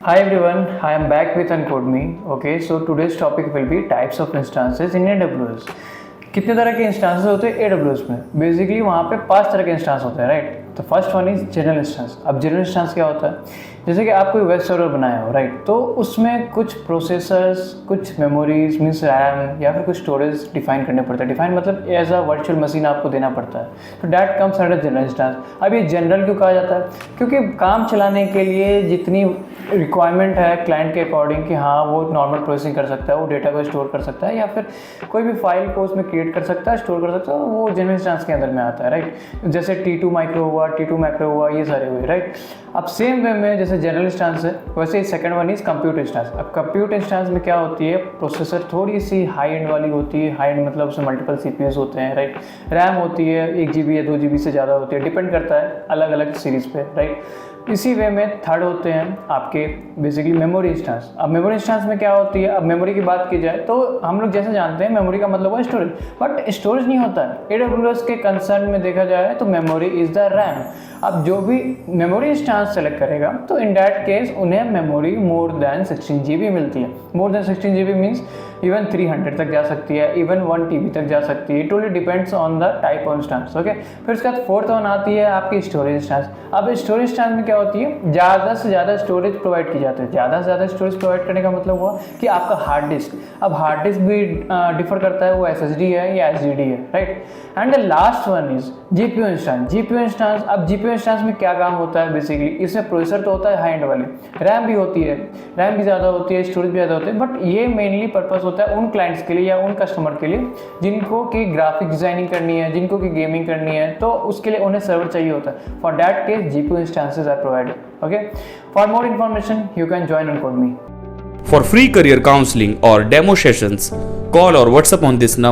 Hi everyone, I am back with Uncode.me. Okay, so today's topic will be types of instances in AWS. कितने तरह के instances होते हैं AWS में? Basically वहाँ पे 5 तरह के इंस्टांस होते हैं, राइट? तो first one is general instance. अब जनरल इंस्टांस क्या होता है? जैसे कि आप कोई वेब सर्वर बनाया हो, राइट? तो उसमें कुछ प्रोसेसर्स, कुछ मेमोरीज मीन्स रैम या फिर कुछ स्टोरेज डिफाइन करने पड़ते हैं. डिफाइन मतलब एज अ वर्चुअल मशीन आपको देना पड़ता है. तो that comes under general instance. अब ये जनरल क्यों कहा जाता है? क्योंकि काम चलाने के लिए जितनी रिक्वायरमेंट है क्लाइंट के अकॉर्डिंग कि हाँ वो नॉर्मल प्रोसेसिंग कर सकता है, वो डेटा को स्टोर कर सकता है या फिर कोई भी फाइल को उसमें क्रिएट कर सकता है, स्टोर कर सकता है, वो जनरल इंस्टांस के अंदर में आता है, राइट? जैसे T2 माइक्रो हुआ, T2 मैक्रो हुआ, ये सारे हुए, राइट? अब सेम वे में जैसे जनरल इंस्टांस है वैसे ही second one is compute instance. अब कंप्यूट इंस्टांस में क्या होती है? प्रोसेसर थोड़ी सी हाई एंड वाली होती है. हाई एंड मतलब उसमें मल्टीपल CPUs होते हैं, राइट? रैम होती है 1 GB या 2 GB से ज़्यादा होती है, डिपेंड करता है अलग अलग सीरीज़ पे, राइट? इसी वे में थर्ड होते हैं आपके बेसिकली मेमोरी इंस्टांस. अब मेमोरी इंस्टांस में क्या होती है? अब मेमोरी की बात की जाए तो हम लोग जैसे जानते हैं मेमोरी का मतलब है स्टोरेज, बट स्टोरेज नहीं होता है. AWS के कंसर्न में देखा जाए तो मेमोरी इज द रैम. अब जो भी मेमोरी इंस्टांस सेलेक्ट करेगा तो इन दैट केस उन्हें मेमोरी मोर देन 16 GB मिलती है. More than 16 GB means even 300 तक जा सकती है, इवन 1 TB तक जा सकती है. It only depends on the type of instance. Okay, फिर उसके बाद फोर्थ वन आती है आपकी स्टोरेज इंस्टांस. अब स्टोरेज इंस्टांस में क्या होती है? ज़्यादा से ज़्यादा स्टोरेज प्रोवाइड की जाती है. ज़्यादा से ज़्यादा स्टोरेज प्रोवाइड करने का मतलब हुआ कि आपका हार्ड डिस्क. अब हार्ड डिस्क भी डिफर करता है, वो SSD है या SSD है, right? And the last one is GPU instance. GPU instance. अब GPU इंस्टांस में क्या काम होता है? बेसिकली इसमें प्रोसेसर तो होता है हाई एंड वाले, रैम भी होती है, रैम भी ज़्यादा होती है, स्टोरेज भी ज़्यादा होती है, बट ये मेनली पर्पस होता है उन क्लाइंट्स के लिए या उन कस्टमर के लिए जिनको कि ग्राफिक डिजाइनिंग करनी है, जिनको कि गेमिंग करनी है, तो उसके लिए उन्हें सर्वर चाहिए होता है. For that case GPU instances are provided. Okay, for more information you can join Uncode.me. For free career counseling or demo sessions, call or WhatsApp on this number.